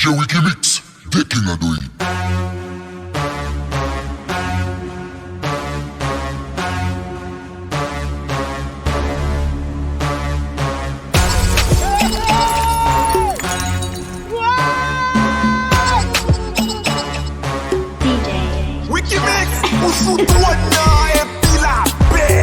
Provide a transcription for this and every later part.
DJ Wiki Mix, the king of doing it. Wiki Mix, usutuanya epila be.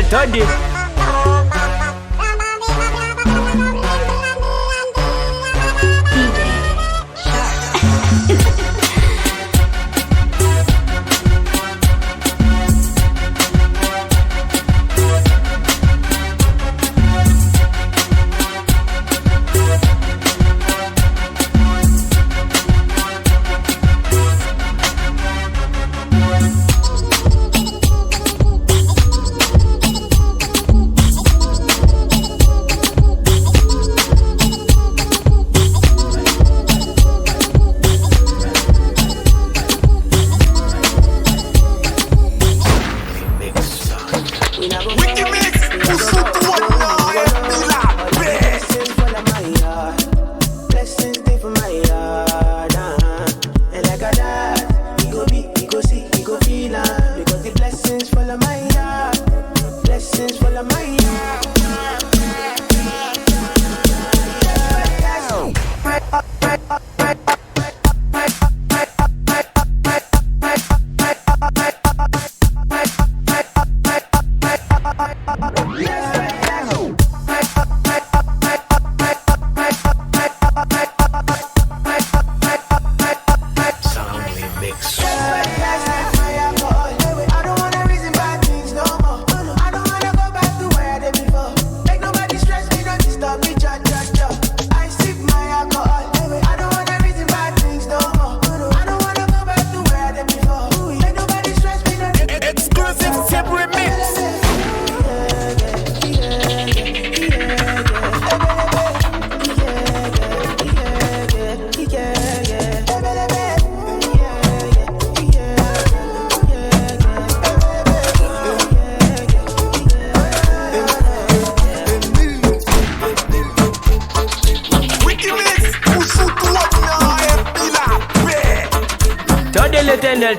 Toddy.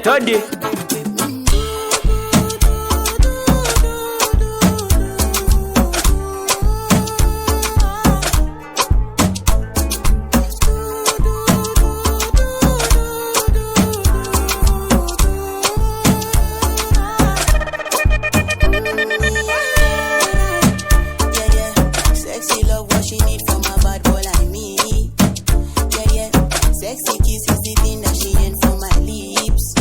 Toddy. Sexy love, what she need from a bad boy like me. Yeah, sexy kiss is the thing that she ain't from my lips.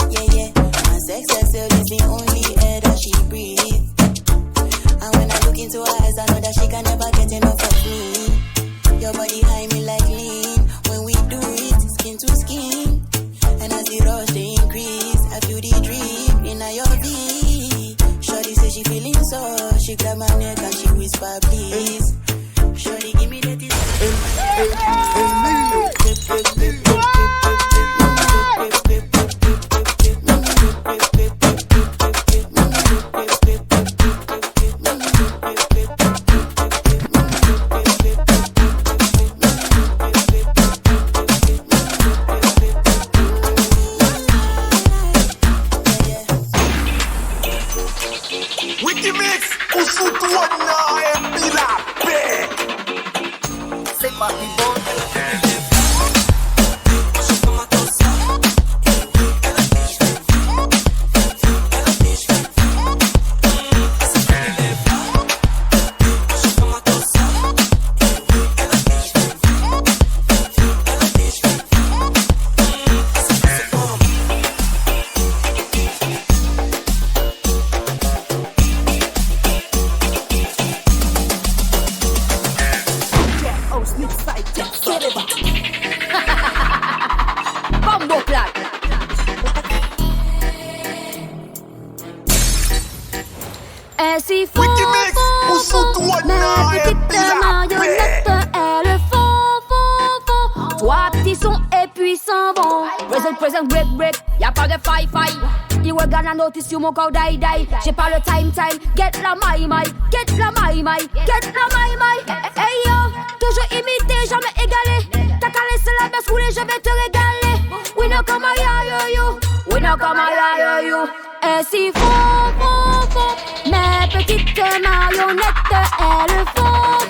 Yeah, my sex herself is the only air that she breathes. And when I look into her eyes, I know that she can never get enough of me. Your body high me like lean. When we do it, skin to skin. And as the rush they increase, I feel the drip in your V. Shorty say she feeling so. She grab my neck and she whisper please. Shorty give me that Wikimix, o Sutwana é Pilapé. C'est pas du bon. Bombo plat. Ainsi font, Wikimix, o Sutwana mes é petites marionnettes, Pilapé. elles font. Trois petits sons et puis s'en vont. Present, break, y'a pas de fight. You were gonna notice you mon corps die. J'ai pas le time, get la my. Hey yo, toujours imité, jamais égalé. T'as qu'à laisser la baisse rouler, je vais te régaler. We know come on, yo. Ainsi font, mes petites marionnettes, elles font.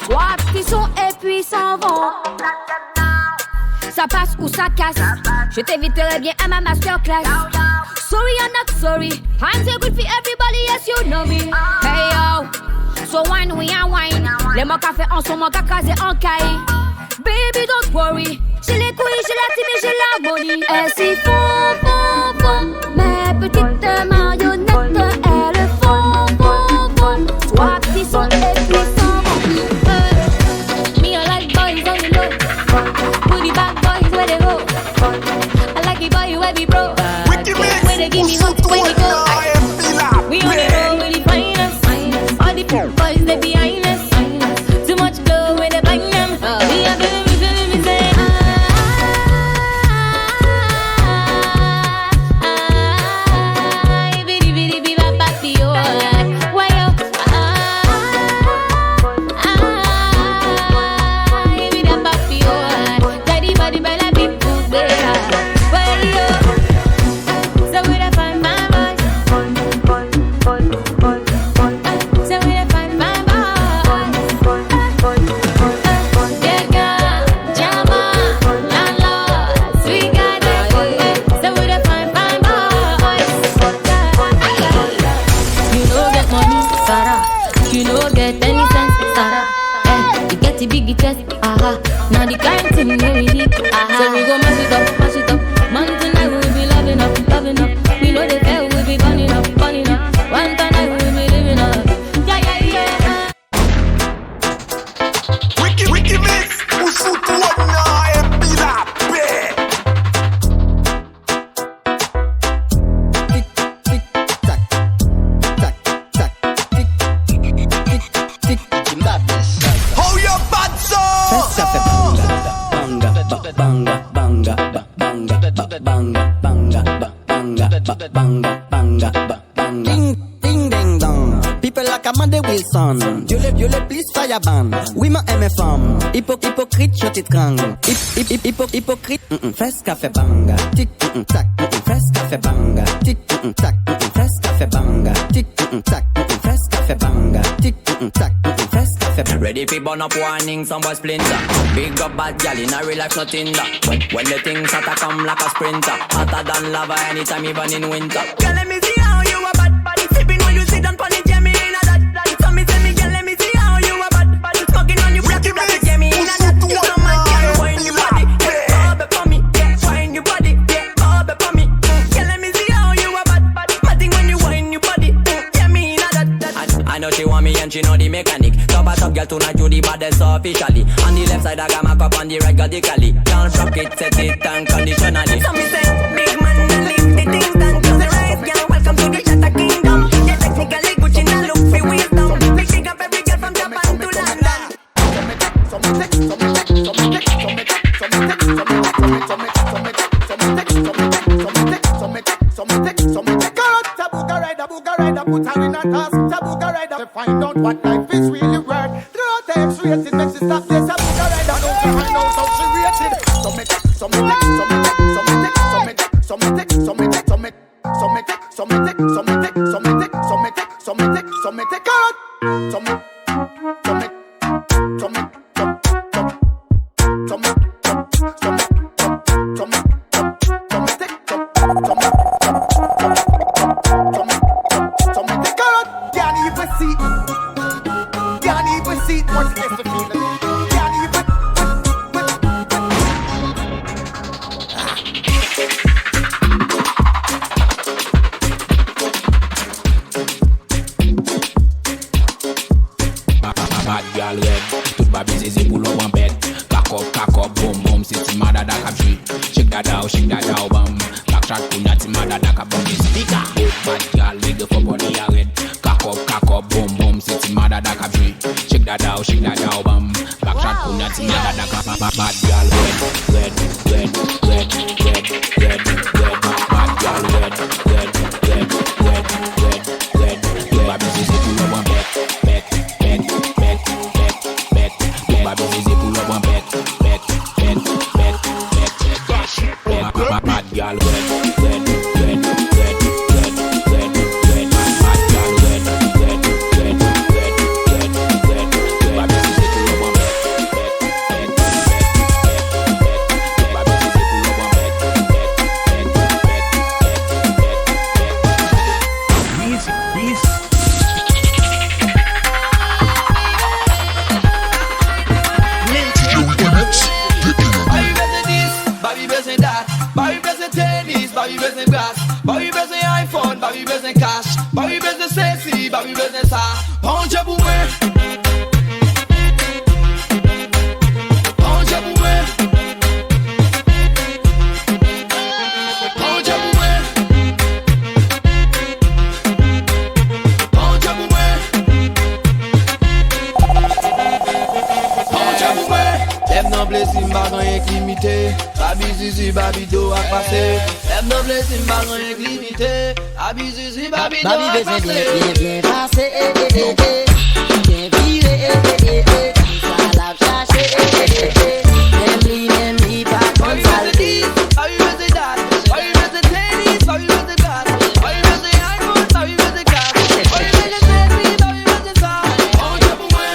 Trois petits sons et puis s'en vont. Ça passe ou ça casse. Je t'inviterai bien à ma masterclass. Sorry, I'm not sorry. I'm so good for everybody, yes, you know me. Hey yo, so wine, we are wine. Les mots café en sont mon cacasé en caille. Baby, don't worry. J'ai les couilles, j'ai la team et j'ai l'harmonie. Ainsi font, mes petites marionnettes, elles font. Trois petits sons et puis s'en vont. Me, I like boys on the low. Booty back boys where they go. I like the boy where we bro. Where they give me hugs when we go. We on the road with the finest. All the boys they behind us. Too much glow when they bang them. We are feeling me say. Bitty bop bop yo. Why yo? Bitty bop yo. Daddy body by la big booty. Why yo? So we da find my boys. So we da find my boys. Yeah, girl, Jama, landlord, sweet guy, so we da find my boys. You know get money, Sarah. You know get any sense, Sarah. You get the big chest, aha. Now the kind thing we need, aha. So we go mash it up. Man tonight we'll be loving up. We know the fair we'll be burning up. One time we'll be living up. Yeah. Wikimix, o Sutwana é Pilapé. How you bad so? Ding ding dong. People like Amanda Wilson. You le please fire ban. Oui ma MFM. Hypocrite je t'étrangle. Hypocrite. Fresque café banga. Tic tac. Fresque café banga. Tic tac. Fresque café banga. Tic tac. Fresque café banga. Tic tac. Fresque café banga. Ready for burn up warning, some boy splinter. Big up bad gal in a real life, nothing that. When the things hotter come like a sprinter. Hotter than lava anytime, even in winter. Girl, let me see how you a bad body. Sipping when you sit down pon it, yeah, me in a that. So me say me, girl, let me see how you a bad body. Smoking on you, black, yeah, me in a that. You know my girl, wine your body, yeah, bubble for me, yeah, wine your body, yeah, bubble for me. Girl, let me see how you a bad body. Matting when you wine your body, yeah, me in a that. I know she want me and she know the mechanic. Top girl tonight you the baddest officially. On the left side I got my cup, on the right got the cali. Can't rock it, set it unconditionally. So me say, big man, and leave the things down. Close the eyes, girl, welcome to the Shatta Kingdom. Yeah, technically Gucci now look for wisdom. Big shake up every girl from Japan to London. Put her in a task, Tabuga rider to find out what life is really worth. Through her text rated, makes it stop this Tabuga rider. Don't find out how she rated. So me take, so me take, so me take, so me take, so me take, so me take, so me take, so me take, so me take, so me take, so me take, so me take, so me take, so me So me take her out. So me take her out. Can't even see. Can't even see what's this the feeling. Can't even. Bad girl red, toute babi zizi pour l'eau en bête. Cock up, boom boom, c'est ti mada da ka jui. Shake that out, bam. Backtrack pour na ti mada da ka bam speaker. Bad girl leg for body a red. Cock up, boom boom, c'est ti mada da ka jui. Shake that out, bam. Backtrack pour na ti mada da ka bam. Bad girl red. Bad girl red. Toute babi zizi pour l'eau en bête. Babi zizi pour l'eau en bête. Bad girl red. Bad girl red. Babi zizi pour l'eau en bête. Babi zizi pour l'eau en bête. DJ Remix, taking a Baby better this, baby better that, baby better tennis, baby better grass, baby better iPhone, baby better cash, baby better sexy, baby better sa. Punch up away, punch up away, punch up away, punch up away, punch up away. Them no blessing bag on yek limité. Babi zizi babi do a passé. Them no blessing bag on yek limité. Babi zizi babi do a Babi besoin passé. bien passé, bien viré, ça l'a cherché, même lui pas Babi better this, babi better that, babi better tennis, babi better that, babi better iPhone, babi better cash, babi better sexy, babi better sa. Punch up away,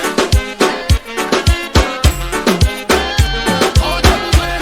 punch up away.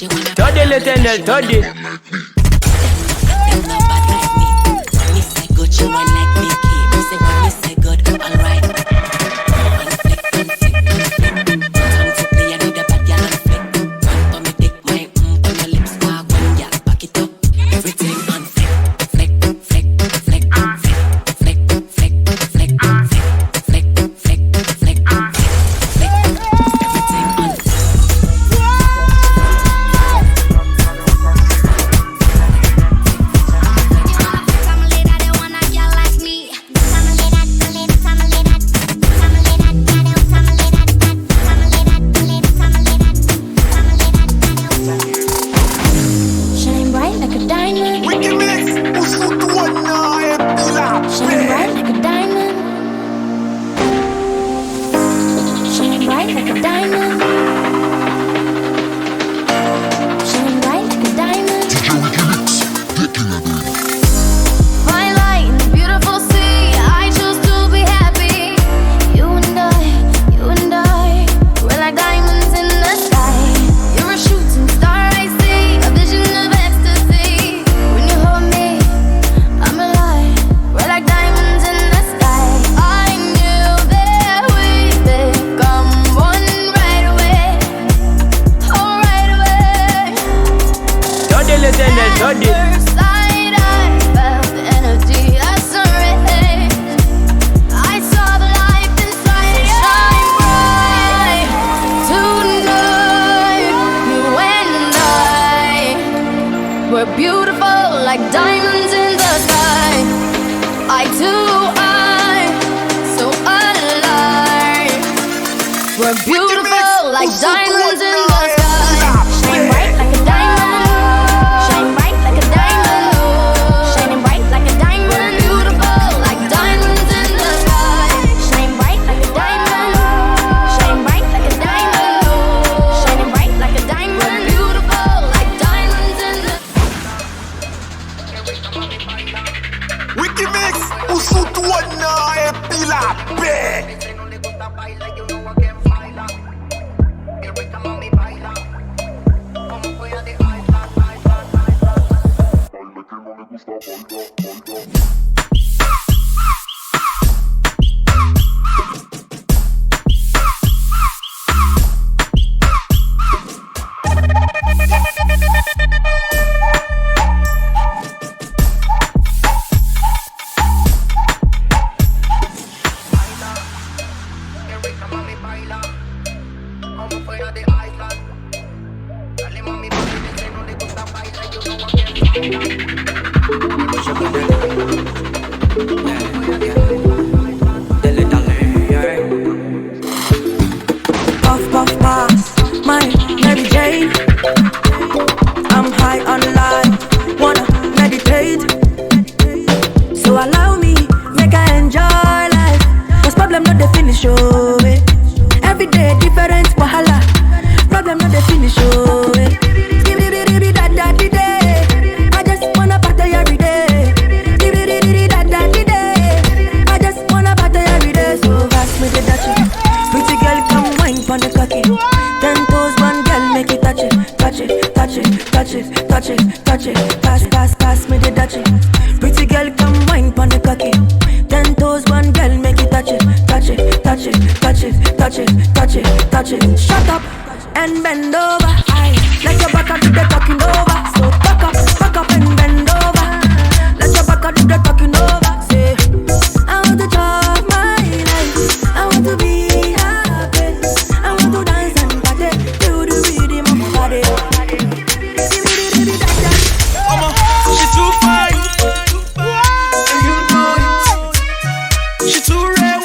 She wanna Toddy, Lieutenant, Toddy. them not bad like me. Me say good, she want like me. Me say good, alright. Unflick. Time to play, I need a bad girl unflick. Run for me dick, my on your lips. Walk one, girl, back it up. Everything unflick. Flick. Everything Shine bright like a diamond. Wicked mix, who shoot the one now? Shine bright like a diamond. Shine bright like a diamond. Shine bright like a diamond. DJ Wicked Mix, taking it in. Fine light in the beautiful sea. I choose to be happy. You and I, we're like diamonds in the sky. You're a shooting star, I see, a vision of ecstasy. When you hold me, I'm alive. We're like diamonds in the sky. I knew that we'd become one right away. Oh, right away. Toddy, Lieutenant, Toddy. First sight, I felt the energy that surrenders. I saw the life inside it shine bright. Tonight, you and I were beautiful like diamonds in the sky. Eye to eye, so alive. We're beautiful like diamonds in the sky. Shine bright like a diamond. Shine bright like a diamond. Shining bright like a diamond. Beautiful like diamonds in the sky. Shine bright like a diamond. Shine bright like a diamond. Shining bright like a diamond. Beautiful like diamonds in the Wicked mix, who shoot the one now? Pila, big. Puff, puff, pass, my Mary Jane. I'm high on life, wanna meditate. So allow me, make I enjoy life. Cause problem not the finish, oh eh. Every day different wahala. Problem not the finish, oh eh. I just wanna party every day. I just wanna party every day. So pass me the dutchie. Pretty girl, come wine pon the cocky. 10 toes, one girl, make it touch it, touch it, touch it, touch it, touch it, touch it. Pass me the dutchie. Pretty girl, come wine pon the cocky. 10 toes, one girl, make it touch it, touch it, touch it, touch it, touch it, touch it, touch it. Shut up and bend over. Aye, let your back do the talking over. So back up and bend over. Let your back do the talking over. Say, I want to chop my life. I want to be happy. I want to dance and party. Do the rhythm of my body. She too fine, and you know it. She too rare,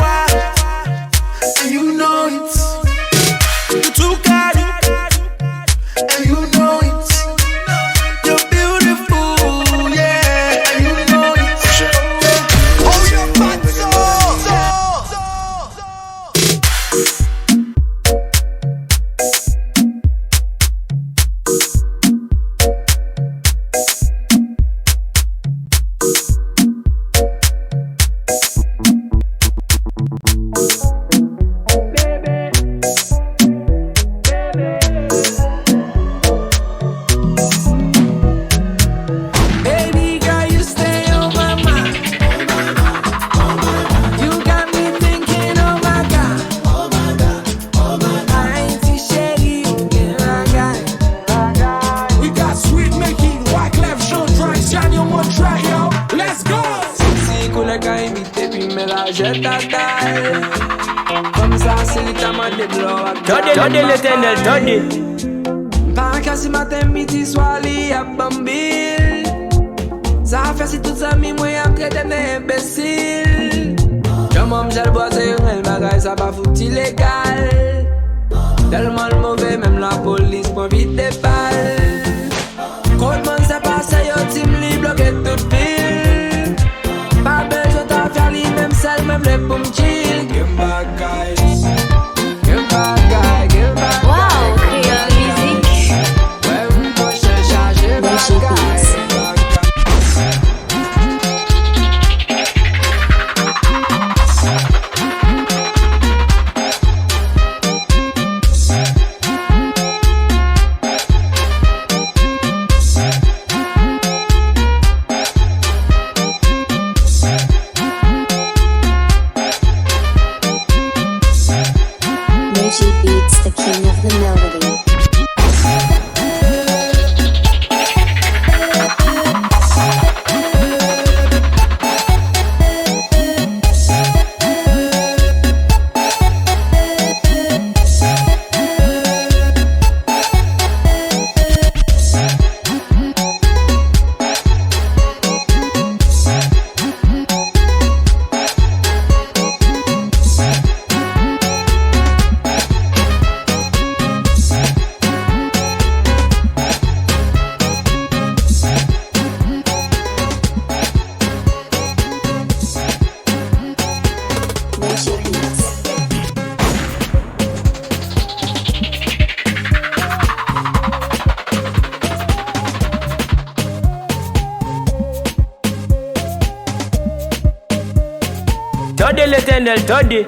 and you know it. You too carry, rachète ta taille. Comme ça, c'est littéralement des blocs. Toddy l'éternel, Toddy. Par casse matin, midi, soir, li a bambil. Ça fait si tout ça, mi moi y'a traité d'imbécile. Comment m'j'ai boisé, elle bagaille, ça pas foutu illégal. Tellement le mauvais, même la police prend vite des balles. Comment ça passe, yo team li bloqué toute ville. Pas besoin de faire li, même seul, même les pour m'chill. Give back guys, give back guys, give back guys. Wow, Creole music. Ouais, m'poche charger back guys. Reggie Beats, the king of the melody. Toddy l'éternel, Toddy.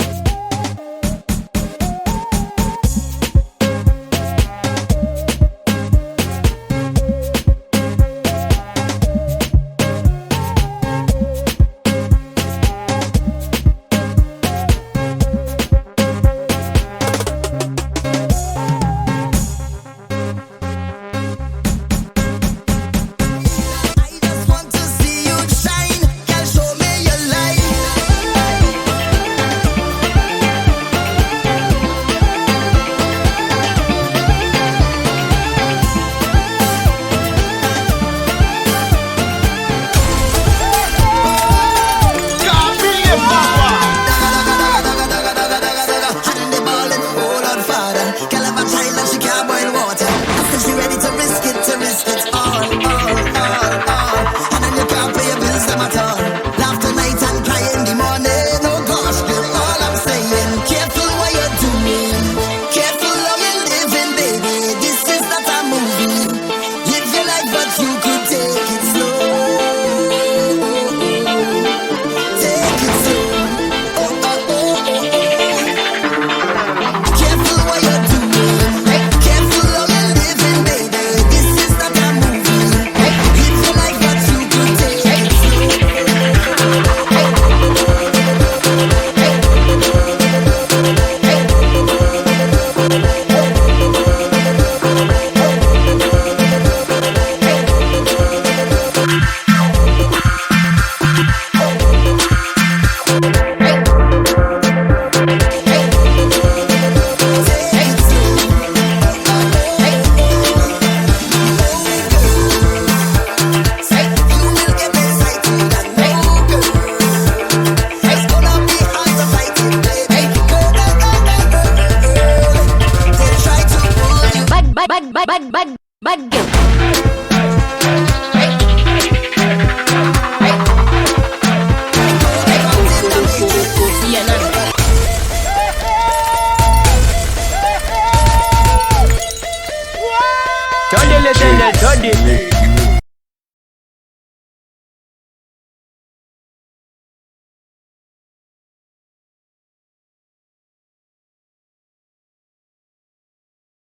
Bad girl.